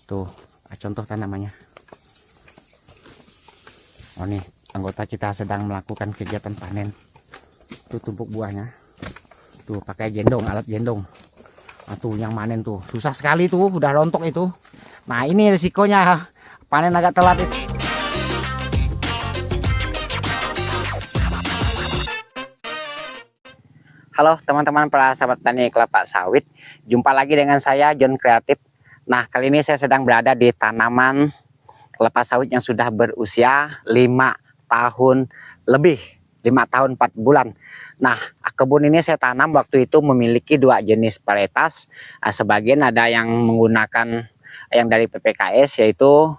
Tuh, contoh tanamannya. Oh nih, anggota kita sedang melakukan kegiatan panen. Tuh tumpuk buahnya. Tuh pakai gendong, alat gendong. Nah, tuh yang manen tuh susah sekali tuh, udah rontok itu. Nah ini risikonya panen agak telat itu. Halo teman-teman para sahabat tani kelapa sawit, jumpa lagi dengan saya John Kreatif. Nah kali ini saya sedang berada di tanaman kelapa sawit yang sudah berusia 5 tahun lebih, 5 tahun 4 bulan. Nah kebun ini saya tanam waktu itu memiliki 2 jenis varietas. Sebagian ada yang menggunakan yang dari PPKS, yaitu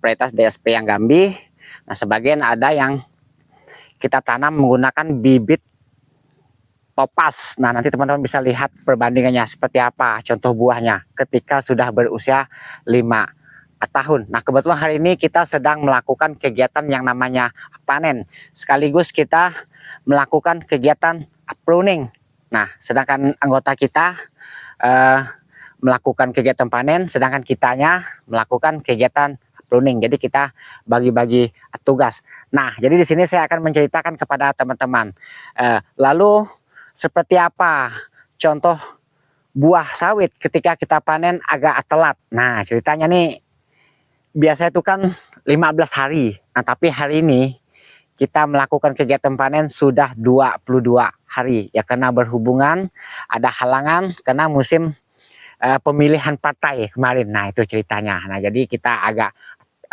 varietas DSP yang Gambi. Nah sebagian ada yang kita tanam menggunakan bibit Topaz. Nah nanti teman-teman bisa lihat perbandingannya seperti apa contoh buahnya ketika sudah berusia 5 tahun. Nah kebetulan hari ini kita sedang melakukan kegiatan yang namanya panen, sekaligus kita melakukan kegiatan pruning. Nah sedangkan anggota kita melakukan kegiatan panen, sedangkan kitanya melakukan kegiatan pruning. Jadi kita bagi-bagi tugas. Nah jadi di sini saya akan menceritakan kepada teman-teman lalu seperti apa contoh buah sawit ketika kita panen agak telat. Nah ceritanya nih, biasa itu kan 15 hari. Nah tapi hari ini kita melakukan kegiatan panen sudah 22 hari. Ya karena berhubungan ada halangan karena musim pemilihan partai kemarin. Nah itu ceritanya. Nah jadi kita agak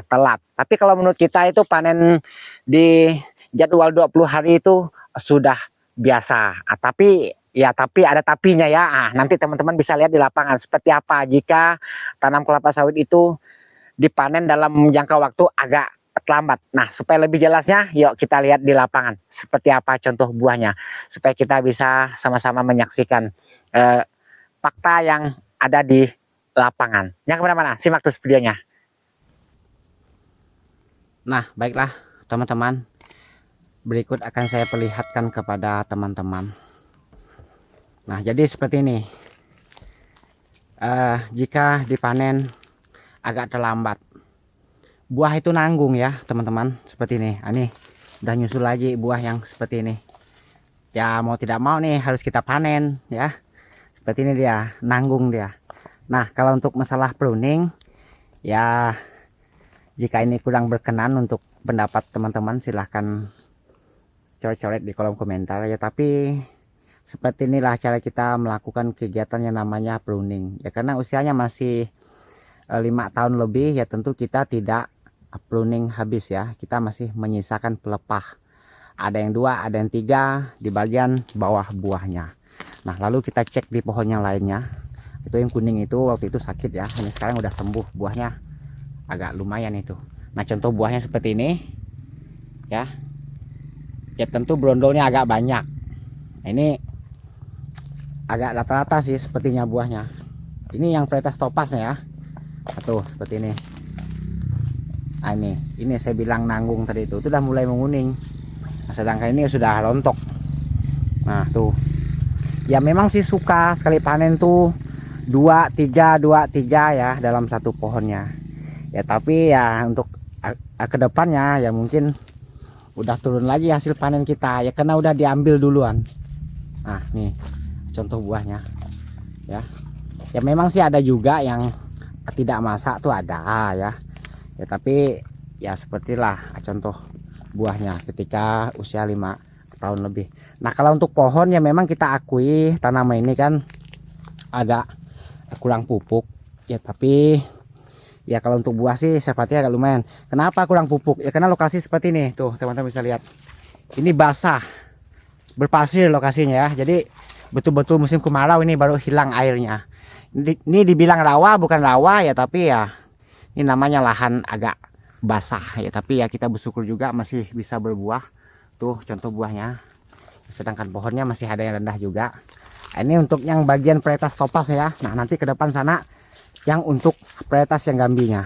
telat. Tapi kalau menurut kita itu panen di jadwal 20 hari itu sudah biasa. Tapi ada tapinya ya. Nanti teman-teman bisa lihat di lapangan seperti apa jika tanam kelapa sawit itu dipanen dalam jangka waktu agak terlambat. Nah supaya lebih jelasnya yuk kita lihat di lapangan seperti apa contoh buahnya, supaya kita bisa sama-sama menyaksikan fakta yang ada di lapangan. Yang kemana-mana, simak terus videonya. Nah baiklah teman-teman, berikut akan saya perlihatkan kepada teman-teman. Nah jadi seperti ini, jika dipanen agak terlambat, buah itu nanggung ya teman-teman, seperti ini. Ini udah nyusul lagi buah yang seperti ini ya, mau tidak mau nih harus kita panen ya. Seperti ini dia, nanggung dia. Nah kalau untuk masalah pruning ya, jika ini kurang berkenan untuk pendapat teman-teman silahkan coret-coret di kolom komentar ya. Tapi seperti inilah cara kita melakukan kegiatan yang namanya pruning ya, karena usianya masih 5 tahun lebih ya, tentu kita tidak pruning habis ya, kita masih menyisakan pelepah. Ada yang 2, ada yang 3 di bagian bawah buahnya. Nah lalu kita cek di pohon yang lainnya, itu yang kuning itu waktu itu sakit ya, ini sekarang udah sembuh, buahnya agak lumayan itu. Nah contoh buahnya seperti ini ya. Ya tentu brondolnya agak banyak. Ini agak rata-rata sih sepertinya buahnya. Ini yang varietas Topaz ya. Tuh seperti ini. Nah ini saya bilang nanggung tadi itu udah mulai menguning. Nah, sedangkan ini sudah rontok. Nah tuh. Ya memang sih suka sekali panen tuh 2, 3 ya dalam satu pohonnya. Ya tapi ya untuk kedepannya ya mungkin udah turun lagi hasil panen kita ya, karena udah diambil duluan. Nah nih contoh buahnya ya. Ya memang sih ada juga yang tidak masak tuh ada ya. Ya tapi ya sepertilah contoh buahnya ketika usia 5 tahun lebih. Nah kalau untuk pohon ya memang kita akui tanaman ini kan agak kurang pupuk ya, tapi ya kalau untuk buah sih sepertinya agak lumayan. Kenapa kurang pupuk? Ya karena lokasi seperti ini. Tuh teman-teman bisa lihat. Ini basah, berpasir lokasinya ya. Jadi betul-betul musim kemarau ini baru hilang airnya. Ini dibilang rawa bukan rawa ya, tapi ya ini namanya lahan agak basah ya. Tapi ya kita bersyukur juga masih bisa berbuah. Tuh contoh buahnya. Sedangkan pohonnya masih ada yang rendah juga. Ini untuk yang bagian varietas Topaz ya. Nah nanti ke depan sana yang untuk varietas yang Gambinya.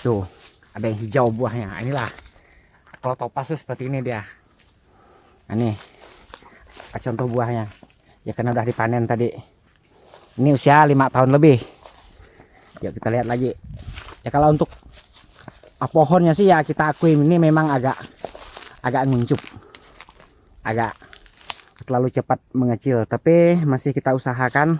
Tuh ada yang hijau buahnya. Inilah kalau Topaz tuh seperti ini dia. Nah, ini contoh buahnya ya, karena udah dipanen tadi. Ini usia 5 tahun lebih Yuk kita lihat lagi. Ya kalau untuk pohonnya sih ya kita akui ini memang agak nguncup, agak terlalu cepat mengecil, tapi masih kita usahakan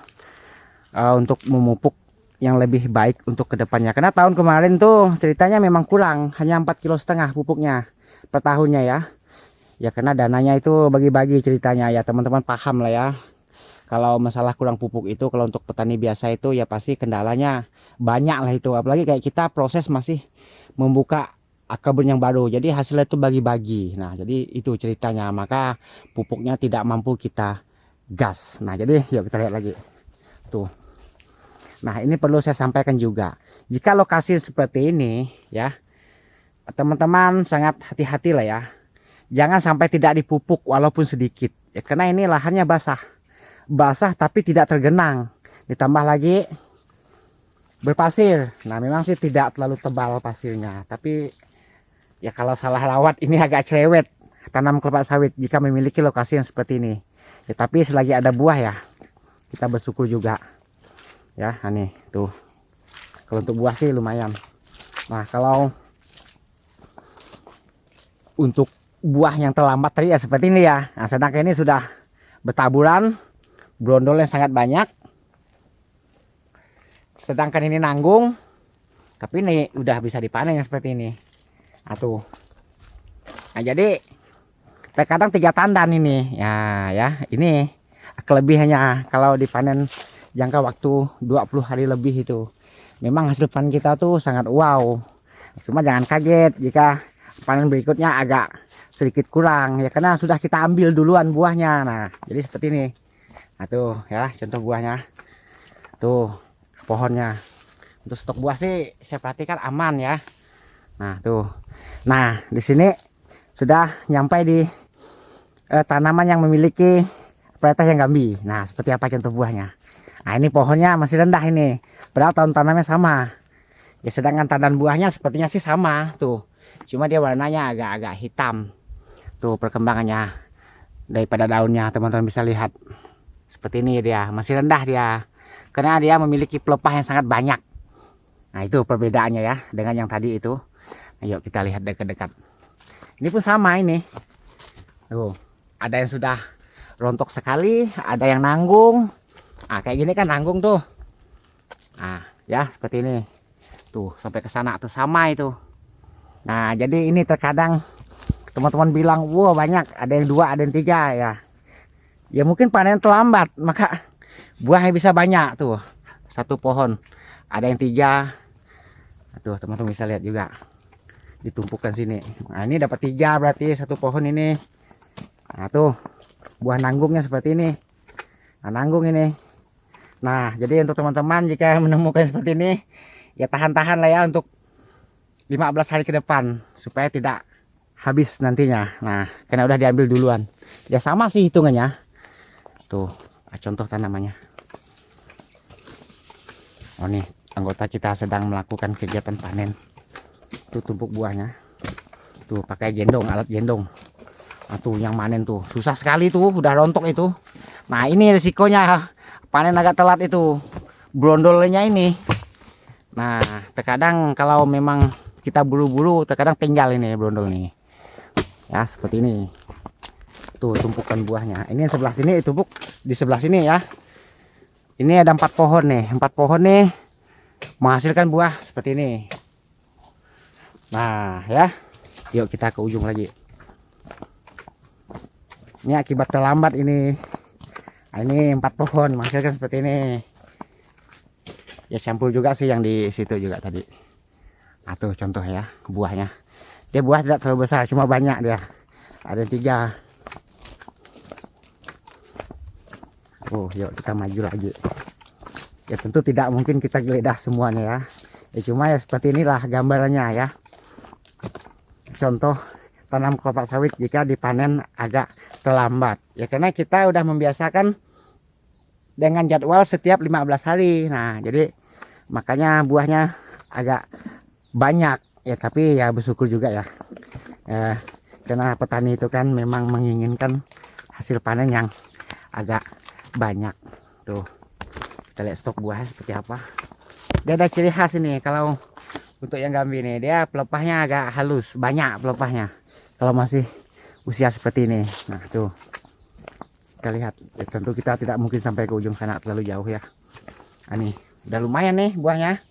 untuk memupuk yang lebih baik untuk kedepannya. Karena tahun kemarin tuh ceritanya memang kurang, hanya 4,5 kg pupuknya per tahunnya ya. Ya karena dananya itu bagi-bagi ceritanya ya, teman-teman paham lah ya. Kalau masalah kurang pupuk itu kalau untuk petani biasa itu ya pasti kendalanya banyak lah itu. Apalagi kayak kita proses masih membuka kebun yang baru, jadi hasilnya itu bagi-bagi. Nah jadi itu ceritanya, maka pupuknya tidak mampu kita gas. Nah jadi yuk kita lihat lagi tuh. Nah ini perlu saya sampaikan juga, jika lokasi seperti ini ya teman-teman sangat hati-hati lah ya, jangan sampai tidak dipupuk walaupun sedikit ya, karena ini lahannya basah tapi tidak tergenang, ditambah lagi berpasir. Nah memang sih tidak terlalu tebal pasirnya, tapi ya kalau salah rawat ini agak cerewet tanam kelapa sawit jika memiliki lokasi yang seperti ini ya. Tapi selagi ada buah ya kita bersyukur juga ya. Nih tuh, kalau untuk buah sih lumayan. Nah kalau untuk buah yang terlambat tadi ya seperti ini ya. Nah sedangkan ini sudah bertaburan, brondolnya sangat banyak. Sedangkan ini nanggung, tapi ini udah bisa dipanen yang seperti ini. Nah tuh. Nah jadi terkadang 3 tandan ini ya ini kelebihannya kalau dipanen jangka waktu 20 hari lebih itu. Memang hasil panen kita tuh sangat wow. Cuma jangan kaget jika panen berikutnya agak sedikit kurang ya, karena sudah kita ambil duluan buahnya. Nah jadi seperti ini. Nah tuh ya contoh buahnya tuh, pohonnya. Untuk stok buah sih saya perhatikan aman ya. Nah tuh, nah di sini sudah nyampe di tanaman yang memiliki varietas yang gambi. Nah seperti apa contoh buahnya. Nah ini pohonnya masih rendah ini, padahal tahun tanamnya sama ya, sedangkan tandan buahnya sepertinya sih sama tuh, cuma dia warnanya agak-agak hitam tuh perkembangannya daripada daunnya. Teman-teman bisa lihat seperti ini, dia masih rendah dia karena dia memiliki pelepah yang sangat banyak. Nah itu perbedaannya ya dengan yang tadi itu. Ayo kita lihat dekat-dekat. Ini pun sama ini tuh, ada yang sudah rontok sekali, ada yang nanggung. Nah kayak gini kan nanggung tuh. Nah ya seperti ini tuh, sampai ke sana tuh sama itu. Nah jadi ini terkadang teman-teman bilang wow banyak, ada yang 2 ada yang 3 ya. Ya mungkin panen terlambat maka buahnya bisa banyak tuh. Satu pohon ada yang 3 tuh, teman-teman bisa lihat juga ditumpukan sini. Nah ini dapat 3 berarti satu pohon ini. Nah tuh buah nanggungnya seperti ini. Nah nanggung ini. Nah jadi untuk teman-teman jika menemukan seperti ini ya tahan-tahan lah ya untuk 15 hari ke depan supaya tidak habis nantinya. Nah karena udah diambil duluan ya, sama sih hitungannya tuh. Contoh tanamannya. Oh nih anggota kita sedang melakukan kegiatan panen tuh, tumpuk buahnya tuh pakai gendong, alat gendong. Nah tuh yang manen tuh susah sekali tuh, udah rontok itu. Nah ini risikonya panen agak telat itu, brondolnya ini. Nah terkadang kalau memang kita buru-buru terkadang tinggal ini brondol nih ya, seperti ini tuh tumpukan buahnya. Ini sebelah sini tumpuk di sebelah sini ya. Ini ada 4 pohon nih, 4 pohon nih menghasilkan buah seperti ini. Nah ya yuk kita ke ujung lagi. Ini akibat terlambat ini. Nah, ini 4 pohon menghasilkan seperti ini ya, campur juga sih yang di situ juga tadi. Nah tuh contoh ya buahnya, dia buah tidak terlalu besar, cuma banyak dia, ada 3. Oh yuk kita maju lagi ya. Tentu tidak mungkin kita geledah semuanya ya, cuma ya seperti inilah gambarannya ya. Contoh tanam kelapa sawit jika dipanen agak terlambat ya, karena kita udah membiasakan dengan jadwal setiap 15 hari. Nah jadi makanya buahnya agak banyak ya, tapi ya bersyukur juga ya, karena petani itu kan memang menginginkan hasil panen yang agak banyak tuh. Kita lihat stok buahnya seperti apa. Dia ada ciri khas ini. Kalau untuk yang Gambi ini, dia pelepahnya agak halus, banyak pelepahnya. Kalau masih usia seperti ini. Nah, tuh. Kita lihat. Ya, tentu kita tidak mungkin sampai ke ujung sana terlalu jauh ya. Nah, nih, udah lumayan nih buahnya.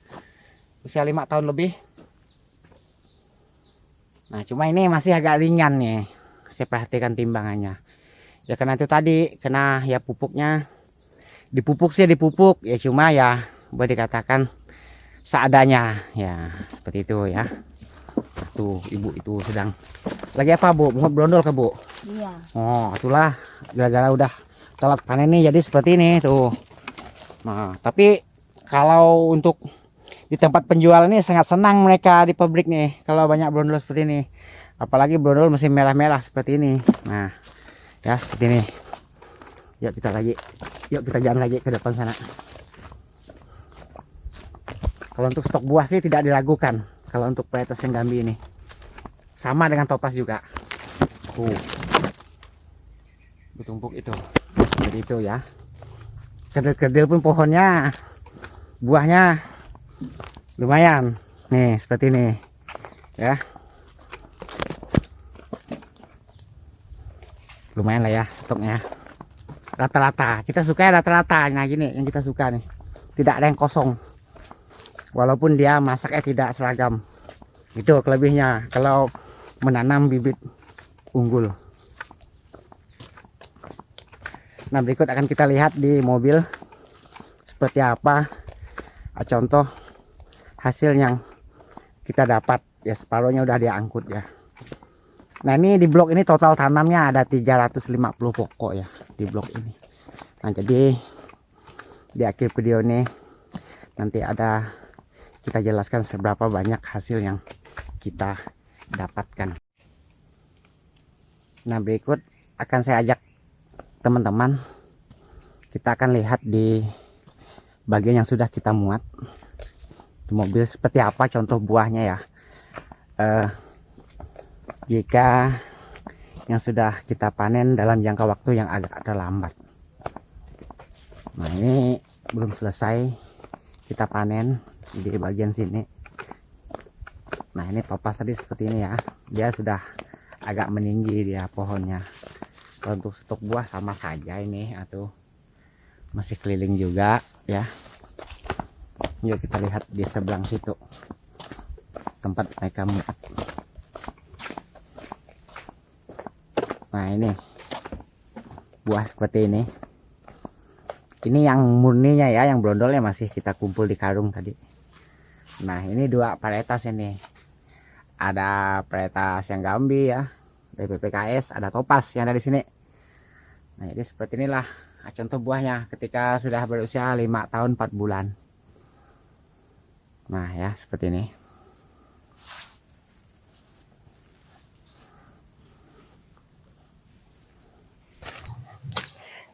Usia 5 tahun lebih. Nah, cuma ini masih agak ringan nih. Saya perhatikan timbangannya. Ya karena itu tadi, kena ya pupuknya. Dipupuk sih dipupuk. Ya cuma ya boleh dikatakan seadanya. Ya seperti itu ya. Tuh ibu itu sedang. Lagi apa bu? Mau berondol ke bu? Iya. Oh itulah. Gara-gara udah telat panen nih jadi seperti ini tuh. Nah tapi kalau untuk di tempat penjual ini sangat senang mereka di pabrik nih kalau banyak brondol seperti ini, apalagi brondol masih merah-merah seperti ini. Nah ya seperti ini. Yuk kita jalan lagi ke depan sana. Kalau untuk stok buah sih tidak diragukan. Kalau untuk varietas yang Gambi ini sama dengan Topaz juga. Ditumpuk itu jadi itu ya. Kedil-kedil pun pohonnya, buahnya lumayan nih seperti ini ya, lumayan lah ya stoknya rata-rata. Kita suka ya rata-rata. Nah gini yang kita suka nih, tidak ada yang kosong walaupun dia masaknya tidak seragam. Itu kelebihnya kalau menanam bibit unggul. Nah berikut akan kita lihat di mobil seperti apa contoh hasil yang kita dapat ya. Separuhnya udah diangkut ya. Nah ini di blok ini total tanamnya ada 350 pokok ya di blok ini. Nah jadi di akhir video ini nanti ada kita jelaskan seberapa banyak hasil yang kita dapatkan. Nah berikut akan saya ajak teman-teman, kita akan lihat di bagian yang sudah kita muat di mobil seperti apa contoh buahnya ya. Jika yang sudah kita panen dalam jangka waktu yang agak terlambat. Nah ini belum selesai kita panen di bagian sini. Nah ini Topaz tadi seperti ini ya, dia sudah agak meninggi dia pohonnya. Kalau untuk stok buah sama saja ini, atau masih keliling juga ya. Yuk kita lihat di sebelah situ tempat mereka muat. Nah ini buah seperti ini. Ini yang murninya ya, yang brondolnya masih kita kumpul di karung tadi. Nah ini dua varietas ini. Ada varietas yang Gambi ya dari PPKS, ada Topaz yang dari sini. Nah jadi seperti inilah contoh buahnya ketika sudah berusia 5 tahun 4 bulan. Nah ya seperti ini.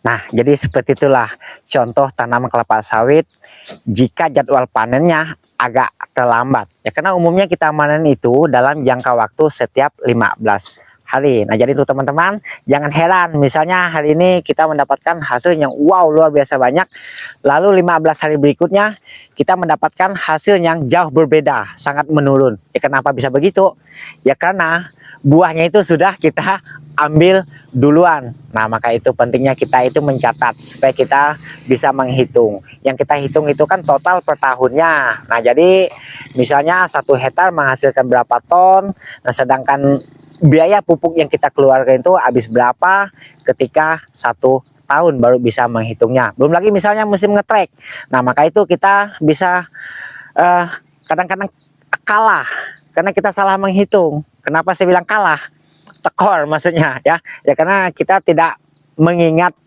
Nah jadi seperti itulah contoh tanaman kelapa sawit jika jadwal panennya agak terlambat ya, karena umumnya kita panen itu dalam jangka waktu setiap 15 hari. Nah jadi itu teman-teman jangan heran misalnya hari ini kita mendapatkan hasil yang wow luar biasa banyak, lalu 15 hari berikutnya kita mendapatkan hasil yang jauh berbeda, sangat menurun ya. Kenapa bisa begitu ya? Karena buahnya itu sudah kita ambil duluan. Nah maka itu pentingnya kita itu mencatat supaya kita bisa menghitung. Yang kita hitung itu kan total per tahunnya. Nah jadi misalnya 1 hektar menghasilkan berapa ton, nah sedangkan biaya pupuk yang kita keluarkan itu habis berapa ketika 1 tahun baru bisa menghitungnya. Belum lagi misalnya musim ngetrek. Nah maka itu kita bisa kadang-kadang kalah karena kita salah menghitung. Kenapa saya bilang kalah? Tekor maksudnya ya. Ya karena kita tidak mengingat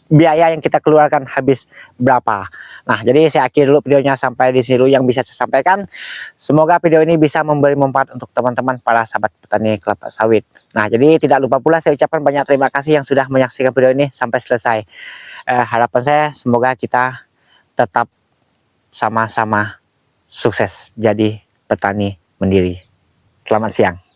biaya yang kita keluarkan habis berapa. Nah, jadi saya akhiri dulu videonya sampai di sini dulu yang bisa saya sampaikan. Semoga video ini bisa memberi manfaat untuk teman-teman para sahabat petani kelapa sawit. Nah, jadi tidak lupa pula saya ucapkan banyak terima kasih yang sudah menyaksikan video ini sampai selesai. Harapan saya semoga kita tetap sama-sama sukses jadi petani mandiri. Selamat siang.